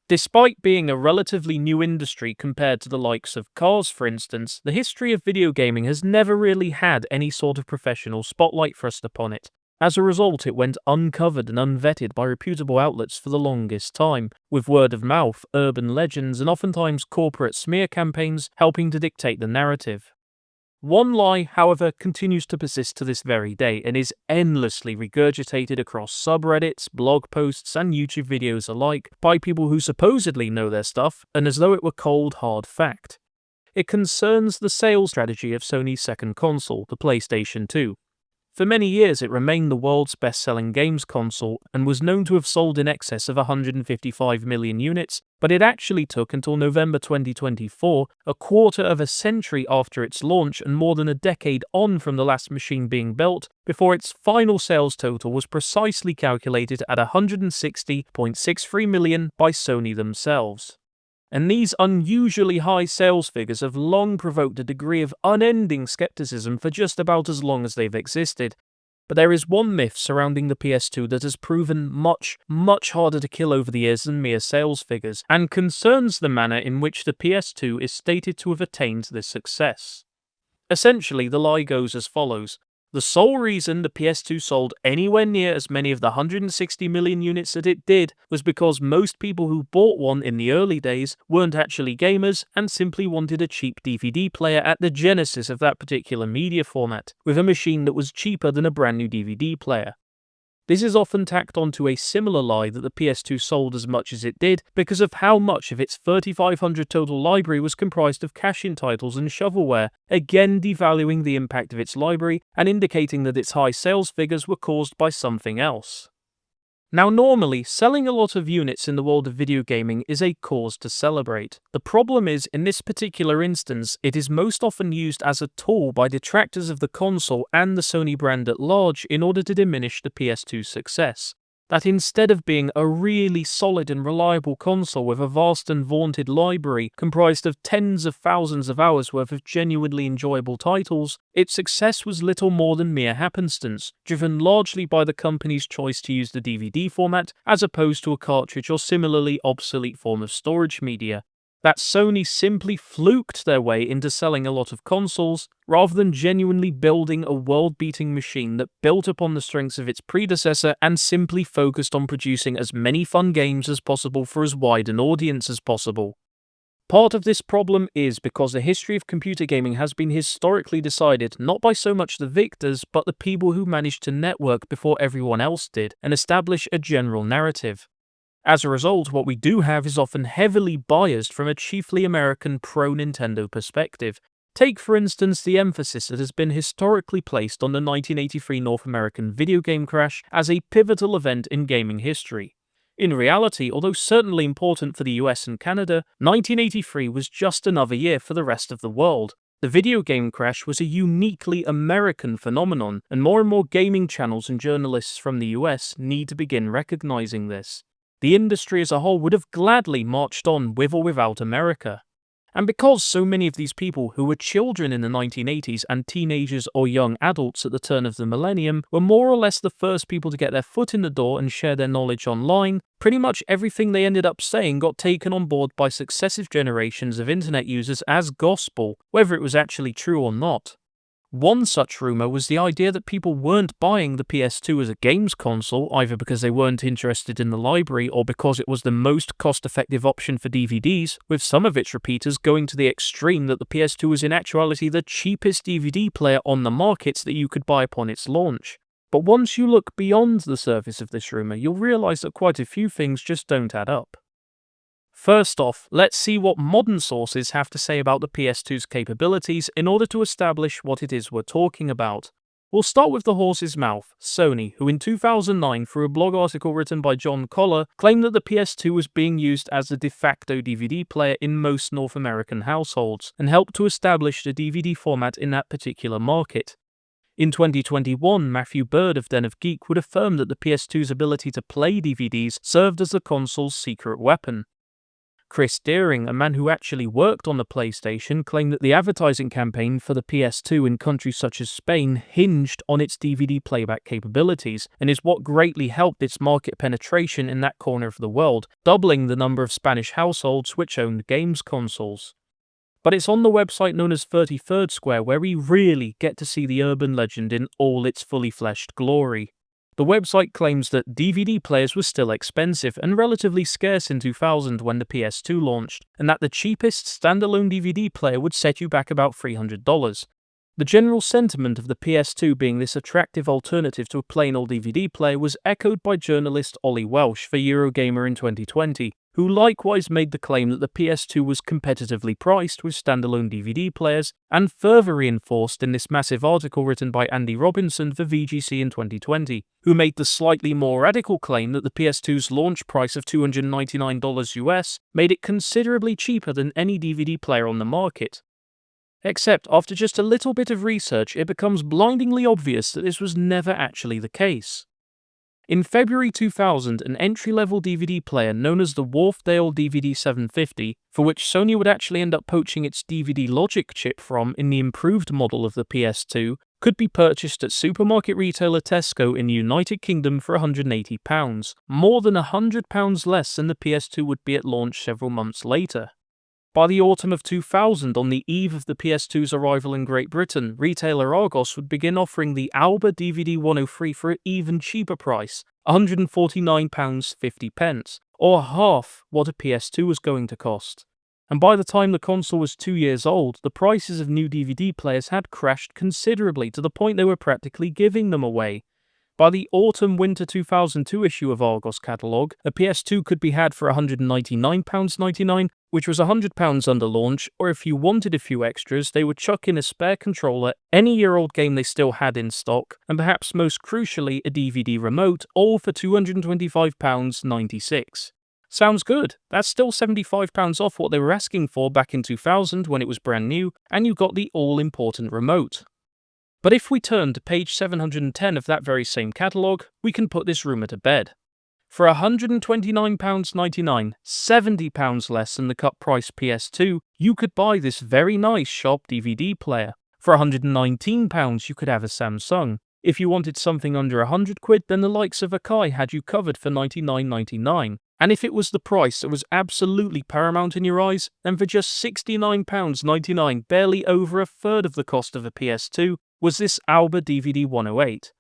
Despite being a relatively new industry compared to the likes of cars, for instance, the history of video gaming has never really had any sort of professional spotlight thrust upon it. As a result, it went uncovered and unvetted by reputable outlets for the longest time, with word of mouth, urban legends, and oftentimes corporate smear campaigns helping to dictate the narrative. One lie, however, continues to persist to this very day and is endlessly regurgitated across subreddits, blog posts, and YouTube videos alike by people who supposedly know their stuff, and as though it were cold, hard fact. It concerns the sales strategy of Sony's second console, the PlayStation 2. For many years, it remained the world's best-selling games console and was known to have sold in excess of 155 million units, but it actually took until November 2024, a quarter of a century after its launch and more than a decade on from the last machine being built, before its final sales total was precisely calculated at 160.63 million by Sony themselves. And these unusually high sales figures have long provoked a degree of unending skepticism for just about as long as they've existed. But there is one myth surrounding the PS2 that has proven much, much harder to kill over the years than mere sales figures, and concerns the manner in which the PS2 is stated to have attained this success. Essentially, the lie goes as follows. The sole reason the PS2 sold anywhere near as many of the 160 million units that it did was because most people who bought one in the early days weren't actually gamers and simply wanted a cheap DVD player at the genesis of that particular media format, with a machine that was cheaper than a brand new DVD player. This is often tacked onto a similar lie that the PS2 sold as much as it did because of how much of its 3,500 total library was comprised of cash-in titles and shovelware, again devaluing the impact of its library and indicating that its high sales figures were caused by something else. Now normally, selling a lot of units in the world of video gaming is a cause to celebrate. The problem is, in this particular instance, it is most often used as a tool by detractors of the console and the Sony brand at large in order to diminish the PS2's success. That instead of being a really solid and reliable console with a vast and vaunted library comprised of tens of thousands of hours worth of genuinely enjoyable titles, its success was little more than mere happenstance, driven largely by the company's choice to use the DVD format as opposed to a cartridge or similarly obsolete form of storage media. That Sony simply fluked their way into selling a lot of consoles, rather than genuinely building a world-beating machine that built upon the strengths of its predecessor and simply focused on producing as many fun games as possible for as wide an audience as possible. Part of this problem is because the history of computer gaming has been historically decided not by so much the victors, but the people who managed to network before everyone else did and establish a general narrative. As a result, what we do have is often heavily biased from a chiefly American pro-Nintendo perspective. Take, for instance, the emphasis that has been historically placed on the 1983 North American video game crash as a pivotal event in gaming history. In reality, although certainly important for the US and Canada, 1983 was just another year for the rest of the world. The video game crash was a uniquely American phenomenon, and more gaming channels and journalists from the US need to begin recognizing this. The industry as a whole would have gladly marched on with or without America. And because so many of these people who were children in the 1980s and teenagers or young adults at the turn of the millennium were more or less the first people to get their foot in the door and share their knowledge online, pretty much everything they ended up saying got taken on board by successive generations of internet users as gospel, whether it was actually true or not. One such rumour was the idea that people weren't buying the PS2 as a games console, either because they weren't interested in the library or because it was the most cost-effective option for DVDs, with some of its repeaters going to the extreme that the PS2 was in actuality the cheapest DVD player on the market that you could buy upon its launch. But once you look beyond the surface of this rumour, you'll realise that quite a few things just don't add up. First off, let's see what modern sources have to say about the PS2's capabilities in order to establish what it is we're talking about. We'll start with the horse's mouth, Sony, who in 2009, through a blog article written by John Collar, claimed that the PS2 was being used as the de facto DVD player in most North American households, and helped to establish the DVD format in that particular market. In 2021, Matthew Bird of Den of Geek would affirm that the PS2's ability to play DVDs served as the console's secret weapon. Chris Deering, a man who actually worked on the PlayStation, claimed that the advertising campaign for the PS2 in countries such as Spain hinged on its DVD playback capabilities and is what greatly helped its market penetration in that corner of the world, doubling the number of Spanish households which owned games consoles. But it's on the website known as 33rd Square where we really get to see the urban legend in all its fully fleshed glory. The website claims that DVD players were still expensive and relatively scarce in 2000 when the PS2 launched, and that the cheapest standalone DVD player would set you back about $300. The general sentiment of the PS2 being this attractive alternative to a plain old DVD player was echoed by journalist Ollie Welsh for Eurogamer in 2020, who likewise made the claim that the PS2 was competitively priced with standalone DVD players, and further reinforced in this massive article written by Andy Robinson for VGC in 2020, who made the slightly more radical claim that the PS2's launch price of $299 US made it considerably cheaper than any DVD player on the market. Except after just a little bit of research, it becomes blindingly obvious that this was never actually the case. In February 2000, an entry-level DVD player known as the Wharfedale DVD 750, for which Sony would actually end up poaching its DVD logic chip from in the improved model of the PS2, could be purchased at supermarket retailer Tesco in the United Kingdom for £180, more than £100 less than the PS2 would be at launch several months later. By the autumn of 2000, on the eve of the PS2's arrival in Great Britain, retailer Argos would begin offering the Alba DVD 103 for an even cheaper price, £149.50, or half what a PS2 was going to cost. And by the time the console was 2 years old, the prices of new DVD players had crashed considerably to the point they were practically giving them away. By the autumn-winter 2002 issue of Argos catalogue, a PS2 could be had for £199.99, which was £100 under launch, or if you wanted a few extras, they would chuck in a spare controller, any year-old game they still had in stock, and perhaps most crucially a DVD remote, all for £225.96. Sounds good. That's still £75 off what they were asking for back in 2000 when it was brand new, and you got the all-important remote. But if we turn to page 710 of that very same catalogue, we can put this rumour to bed. For £129.99, £70 less than the cut-price PS2, you could buy this very nice shop DVD player. For £119, you could have a Samsung. If you wanted something under £100, then the likes of Akai had you covered for £99.99. And if it was the price that was absolutely paramount in your eyes, then for just £69.99, barely over a third of the cost of a PS2, was this Alba DVD 108.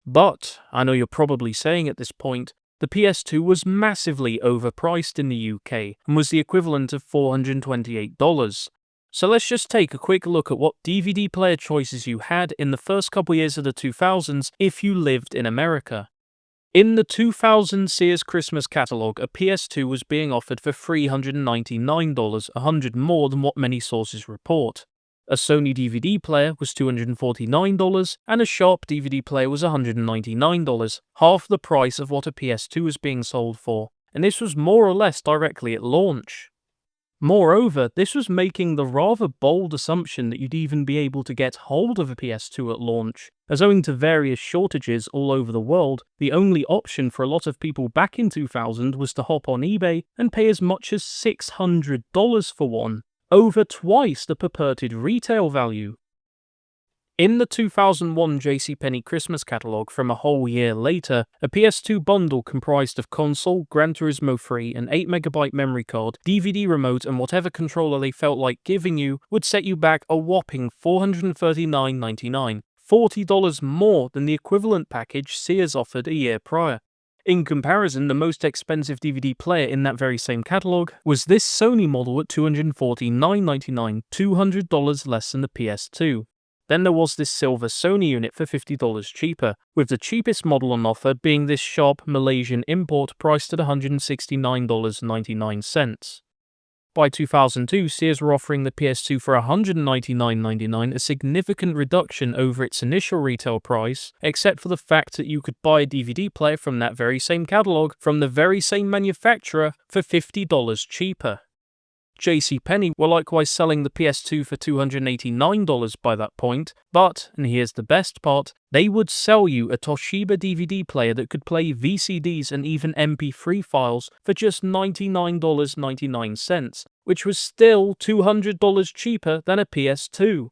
But, I know you're probably saying at this point, the PS2 was massively overpriced in the UK and was the equivalent of $428. So let's just take a quick look at what DVD player choices you had in the first couple years of the 2000s if you lived in America. In the 2000 Sears Christmas catalogue, a PS2 was being offered for $399, $100 more than what many sources report. A Sony DVD player was $249, and a Sharp DVD player was $199, half the price of what a PS2 was being sold for, and this was more or less directly at launch. Moreover, this was making the rather bold assumption that you'd even be able to get hold of a PS2 at launch, as owing to various shortages all over the world, the only option for a lot of people back in 2000 was to hop on eBay and pay as much as $600 for one, over twice the purported retail value. In the 2001 JCPenney Christmas catalogue from a whole year later, a PS2 bundle comprised of console, Gran Turismo 3, an 8MB memory card, DVD remote and whatever controller they felt like giving you would set you back a whopping $439.99, $40 more than the equivalent package Sears offered a year prior. In comparison, the most expensive DVD player in that very same catalogue was this Sony model at $249.99, $200 less than the PS2. Then there was this silver Sony unit for $50 cheaper, with the cheapest model on offer being this Sharp Malaysian import priced at $169.99. By 2002, Sears were offering the PS2 for $199.99, a significant reduction over its initial retail price, except for the fact that you could buy a DVD player from that very same catalogue from the very same manufacturer for $50 cheaper. JCPenney were likewise selling the PS2 for $289 by that point, but, and here's the best part, they would sell you a Toshiba DVD player that could play VCDs and even MP3 files for just $99.99, which was still $200 cheaper than a PS2.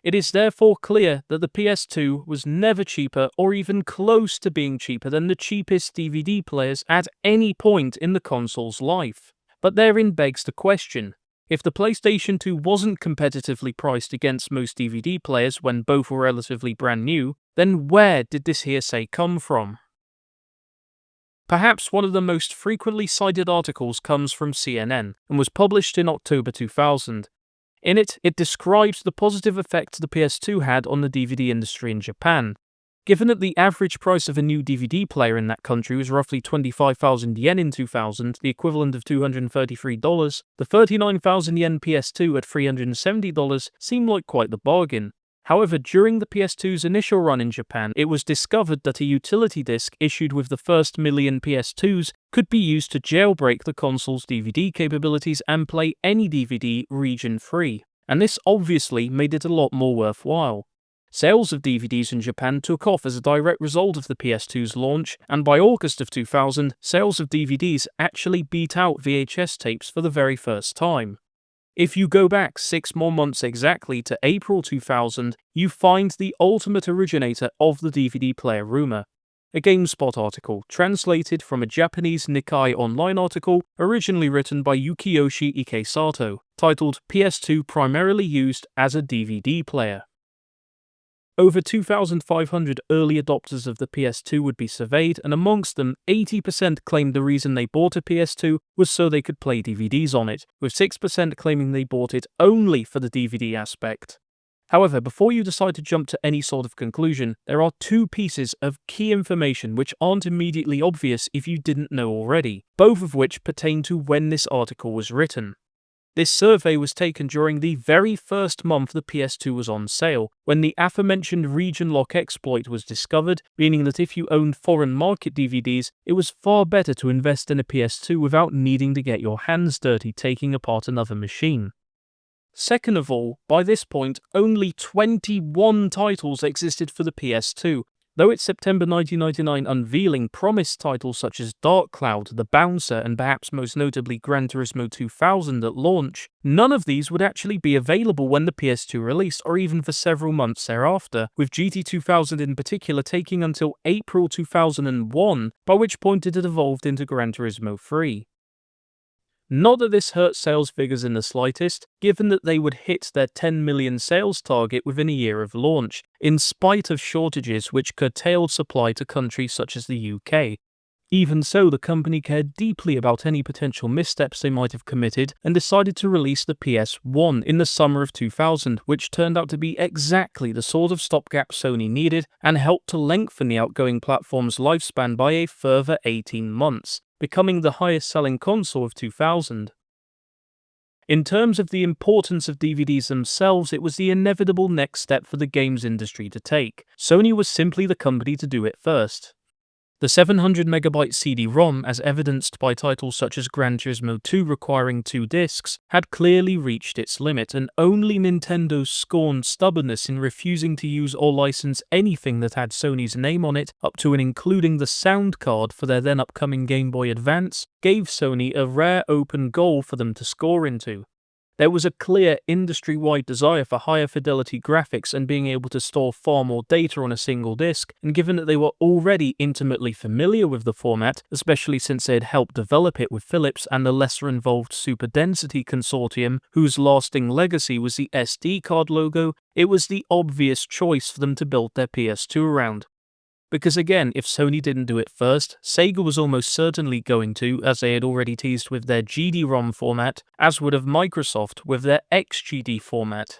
It is therefore clear that the PS2 was never cheaper or even close to being cheaper than the cheapest DVD players at any point in the console's life. But therein begs the question, if the PlayStation 2 wasn't competitively priced against most DVD players when both were relatively brand new, then where did this hearsay come from? Perhaps one of the most frequently cited articles comes from CNN and was published in October 2000. In it describes the positive effect the PS2 had on the DVD industry in Japan. Given that the average price of a new DVD player in that country was roughly 25,000 yen in 2000, the equivalent of $233, the 39,000 yen PS2 at $370 seemed like quite the bargain. However, during the PS2's initial run in Japan, it was discovered that a utility disc issued with the first million PS2s could be used to jailbreak the console's DVD capabilities and play any DVD region-free, and this obviously made it a lot more worthwhile. Sales of DVDs in Japan took off as a direct result of the PS2's launch, and by August of 2000, sales of DVDs actually beat out VHS tapes for the very first time. If you go back 6 more months exactly to April 2000, you find the ultimate originator of the DVD player Rumour, a GameSpot article translated from a Japanese Nikkei Online article originally written by Yukiyoshi Ikesato, titled PS2 Primarily Used as a DVD Player. Over 2,500 early adopters of the PS2 would be surveyed, and amongst them, 80% claimed the reason they bought a PS2 was so they could play DVDs on it, with 6% claiming they bought it only for the DVD aspect. However, before you decide to jump to any sort of conclusion, there are 2 pieces of key information which aren't immediately obvious if you didn't know already, both of which pertain to when this article was written. This survey was taken during the very first month the PS2 was on sale, when the aforementioned region lock exploit was discovered, meaning that if you owned foreign market DVDs, it was far better to invest in a PS2 without needing to get your hands dirty taking apart another machine. Second of all, by this point, only 21 titles existed for the PS2, though its September 1999 unveiling promised titles such as Dark Cloud, The Bouncer, and perhaps most notably Gran Turismo 2000 at launch. None of these would actually be available when the PS2 released, or even for several months thereafter, with GT 2000 in particular taking until April 2001, by which point it had evolved into Gran Turismo 3. Not that this hurt sales figures in the slightest, given that they would hit their 10 million sales target within a year of launch, in spite of shortages which curtailed supply to countries such as the UK. Even so, the company cared deeply about any potential missteps they might have committed and decided to release the PS1 in the summer of 2000, which turned out to be exactly the sort of stopgap Sony needed and helped to lengthen the outgoing platform's lifespan by a further 18 months. Becoming the highest-selling console of 2000. In terms of the importance of DVDs themselves, it was the inevitable next step for the games industry to take. Sony was simply the company to do it first. The 700MB CD-ROM, as evidenced by titles such as Gran Turismo 2 requiring 2 discs, had clearly reached its limit, and only Nintendo's scorned stubbornness in refusing to use or license anything that had Sony's name on it, up to and including the sound card for their then upcoming Game Boy Advance, gave Sony a rare open goal for them to score into. There was a clear industry-wide desire for higher fidelity graphics and being able to store far more data on a single disc, and given that they were already intimately familiar with the format, especially since they had helped develop it with Philips and the lesser-involved Super Density Consortium, whose lasting legacy was the SD card logo, it was the obvious choice for them to build their PS2 around. Because again, if Sony didn't do it first, Sega was almost certainly going to, as they had already teased with their GD-ROM format, as would have Microsoft with their XGD format.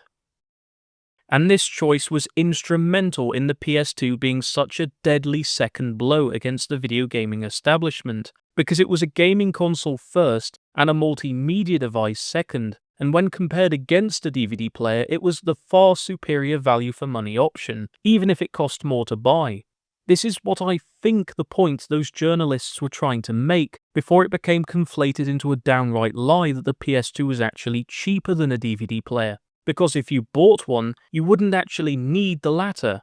And this choice was instrumental in the PS2 being such a deadly second blow against the video gaming establishment, because it was a gaming console first and a multimedia device second, and when compared against a DVD player, it was the far superior value for money option, even if it cost more to buy. This is what I think the point those journalists were trying to make before it became conflated into a downright lie that the PS2 was actually cheaper than a DVD player. Because if you bought one, you wouldn't actually need the latter.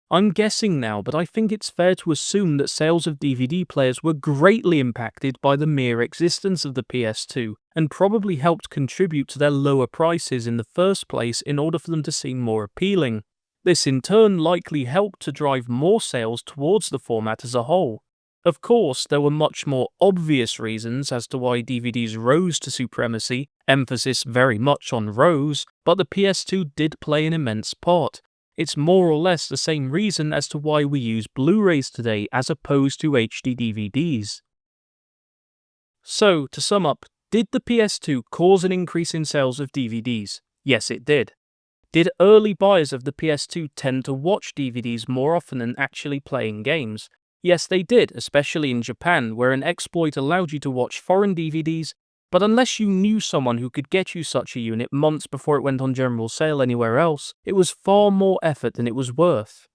I'm guessing now, but I think it's fair to assume that sales of DVD players were greatly impacted by the mere existence of the PS2, and probably helped contribute to their lower prices in the first place in order for them to seem more appealing. This in turn likely helped to drive more sales towards the format as a whole. Of course, there were much more obvious reasons as to why DVDs rose to supremacy, emphasis very much on rose, but the PS2 did play an immense part. It's more or less the same reason as to why we use Blu-rays today as opposed to HD DVDs. So, to sum up, did the PS2 cause an increase in sales of DVDs? Yes, it did. Did early buyers of the PS2 tend to watch DVDs more often than actually playing games? Yes, they did, especially in Japan, where an exploit allowed you to watch foreign DVDs, but unless you knew someone who could get you such a unit months before it went on general sale anywhere else, it was far more effort than it was worth.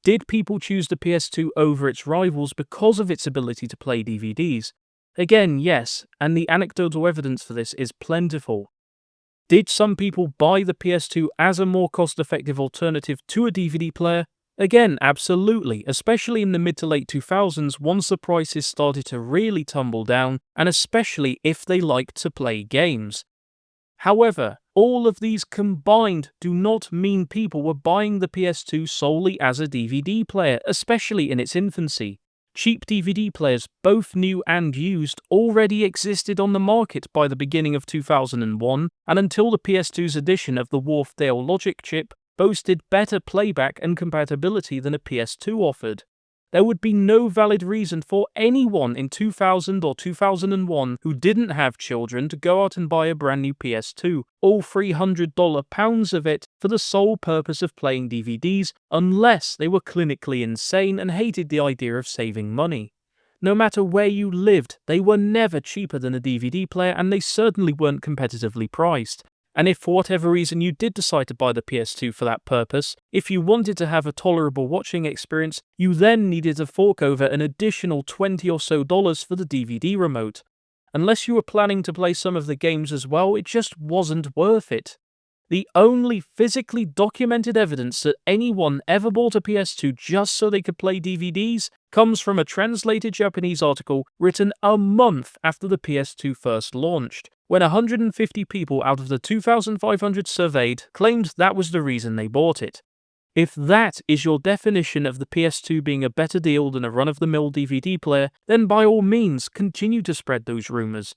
Did people choose the PS2 over its rivals because of its ability to play DVDs? Again, yes, and the anecdotal evidence for this is plentiful. Did some people buy the PS2 as a more cost-effective alternative to a DVD player? Again, absolutely, especially in the mid to late 2000s once the prices started to really tumble down, and especially if they liked to play games. However, all of these combined do not mean people were buying the PS2 solely as a DVD player, especially in its infancy. Cheap DVD players, both new and used, already existed on the market by the beginning of 2001, and until the PS2's addition of the Wharfdale logic chip, boasted better playback and compatibility than a PS2 offered. There would be no valid reason for anyone in 2000 or 2001 who didn't have children to go out and buy a brand new PS2, all $300 of it, for the sole purpose of playing DVDs, unless they were clinically insane and hated the idea of saving money. No matter where you lived, they were never cheaper than a DVD player, and they certainly weren't competitively priced. And if for whatever reason you did decide to buy the PS2 for that purpose, if you wanted to have a tolerable watching experience, you then needed to fork over an additional $20 or so for the DVD remote. Unless you were planning to play some of the games as well, it just wasn't worth it. The only physically documented evidence that anyone ever bought a PS2 just so they could play DVDs comes from a translated Japanese article written a month after the PS2 first launched, when 150 people out of the 2,500 surveyed claimed that was the reason they bought it. If that is your definition of the PS2 being a better deal than a run-of-the-mill DVD player, then by all means continue to spread those rumors.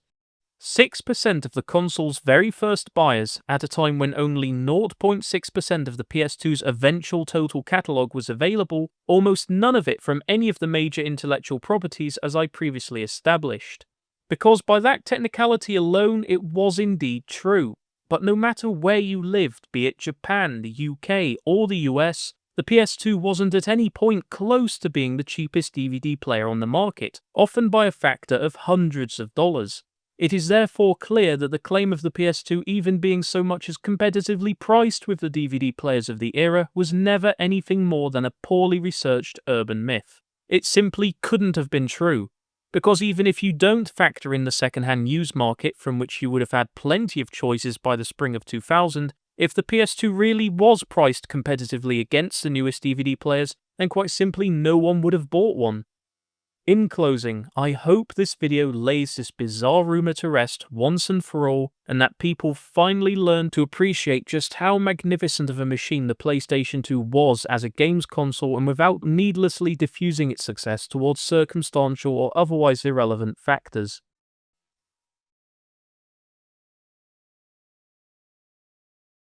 6% of the console's very first buyers, at a time when only 0.6% of the PS2's eventual total catalogue was available, almost none of it from any of the major intellectual properties as I previously established. Because by that technicality alone it was indeed true. But no matter where you lived, be it Japan, the UK, or the US, the PS2 wasn't at any point close to being the cheapest DVD player on the market, often by a factor of hundreds of dollars. It is therefore clear that the claim of the PS2 even being so much as competitively priced with the DVD players of the era was never anything more than a poorly researched urban myth. It simply couldn't have been true, because even if you don't factor in the second-hand used market from which you would have had plenty of choices by the spring of 2000, if the PS2 really was priced competitively against the newest DVD players, then quite simply no one would have bought one. In closing, I hope this video lays this bizarre rumor to rest once and for all, and that people finally learn to appreciate just how magnificent of a machine the PlayStation 2 was as a games console, and without needlessly diffusing its success towards circumstantial or otherwise irrelevant factors.